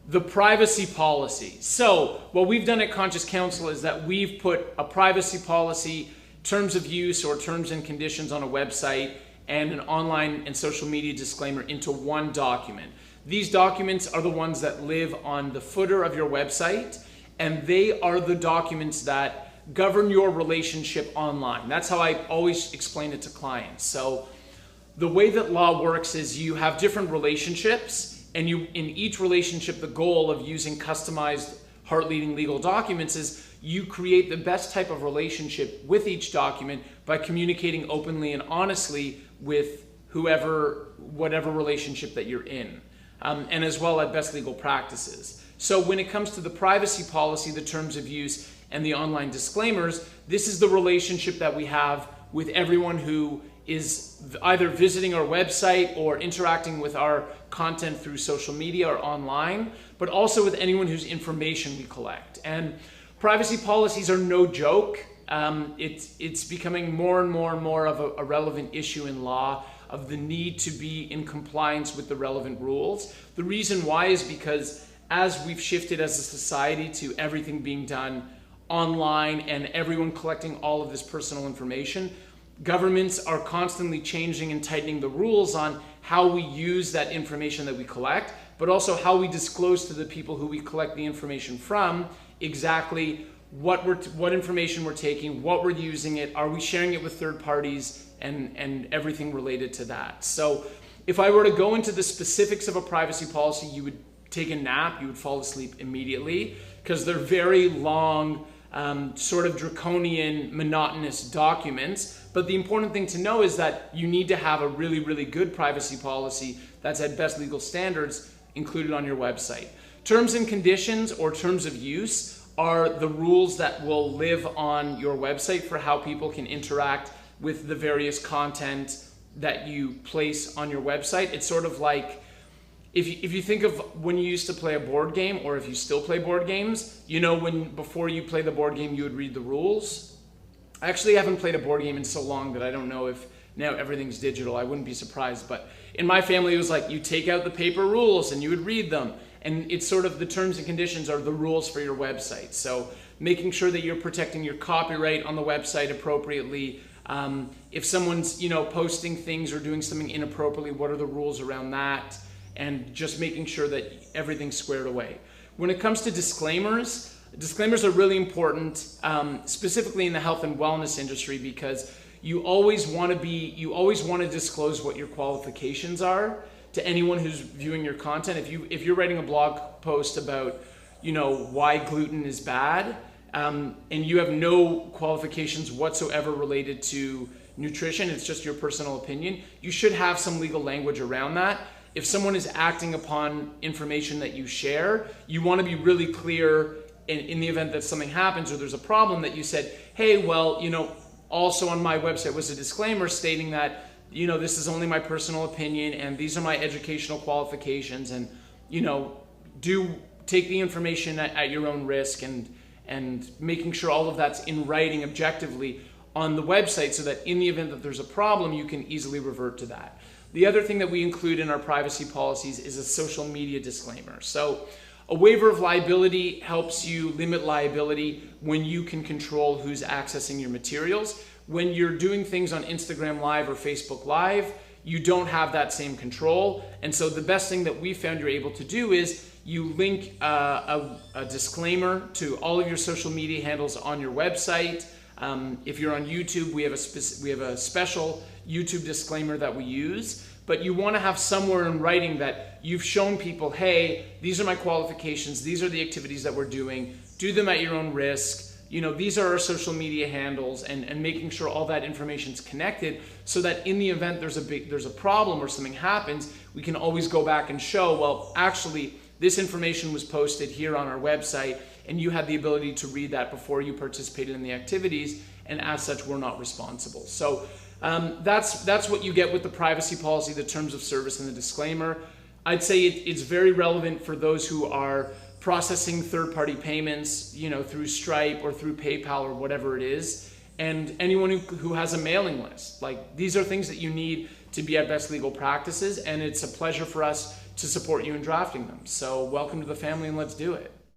the privacy policy. So what we've done at Conscious Counsel is that we've put a privacy policy, terms of use or terms and conditions on a website, and an online and social media disclaimer into one document. These documents are the ones that live on the footer of your website, and they are the documents that govern your relationship online. That's how I always explain it to clients. So the way that law works is you have different relationships, and in each relationship, the goal of using customized heart-leading legal documents is you create the best type of relationship with each document by communicating openly and honestly with whatever relationship that you're in, and as well as best legal practices. So when it comes to the privacy policy, the terms of use, and the online disclaimers, this is the relationship that we have with everyone who is either visiting our website or interacting with our content through social media or online, but also with anyone whose information we collect. And privacy policies are no joke. It's becoming more and more and more of a relevant issue in law, of the need to be in compliance with the relevant rules. The reason why is because as we've shifted as a society to everything being done online and everyone collecting all of this personal information, governments are constantly changing and tightening the rules on how we use that information that we collect, but also how we disclose to the people who we collect the information from exactly what information we're taking, what we're using it, are we sharing it with third parties, and everything related to that. So if I were to go into the specifics of a privacy policy, you would take a nap, you would fall asleep immediately, because they're very long, sort of draconian, monotonous documents. But the important thing to know is that you need to have a really, really good privacy policy that's at best legal standards included on your website. Terms and conditions or terms of use are the rules that will live on your website for how people can interact with the various content that you place on your website. It's sort of like, if you think of when you used to play a board game, or if you still play board games, you know, when before you play the board game, you would read the rules. I actually haven't played a board game in so long that I don't know if now everything's digital. I wouldn't be surprised. But in my family, it was like you take out the paper rules and you would read them. And it's sort of the terms and conditions are the rules for your website. So making sure that you're protecting your copyright on the website appropriately. If someone's, posting things or doing something inappropriately, what are the rules around that? And just making sure that everything's squared away. When it comes to disclaimers are really important, specifically in the health and wellness industry, because you always want to disclose what your qualifications are to anyone who's viewing your content. If you're writing a blog post about, why gluten is bad, and you have no qualifications whatsoever related to nutrition, it's just your personal opinion, you should have some legal language around that. If someone is acting upon information that you share, you want to be really clear in the event that something happens or there's a problem, that you said, hey, well, also on my website was a disclaimer stating that, this is only my personal opinion and these are my educational qualifications, and, do take the information at your own risk, and making sure all of that's in writing objectively on the website so that in the event that there's a problem, you can easily revert to that. The other thing that we include in our privacy policies is a social media disclaimer. So a waiver of liability helps you limit liability when you can control who's accessing your materials. When you're doing things on Instagram Live or Facebook Live, you don't have that same control. And so the best thing that we found you're able to do is you link a disclaimer to all of your social media handles on your website. If you're on YouTube, we have a special YouTube disclaimer that we use, but you want to have somewhere in writing that you've shown people, hey, these are my qualifications, these are the activities that we're doing, do them at your own risk, these are our social media handles, and making sure all that information is connected so that in the event there's a problem or something happens, we can always go back and show, well, actually, this information was posted here on our website, and you had the ability to read that before you participated in the activities, and as such, we're not responsible. So that's what you get with the privacy policy, the terms of service, and the disclaimer. I'd say it's very relevant for those who are processing third-party payments, through Stripe or through PayPal or whatever it is, and anyone who has a mailing list. Like, these are things that you need to be at best legal practices, and it's a pleasure for us to support you in drafting them. So welcome to the family, and let's do it.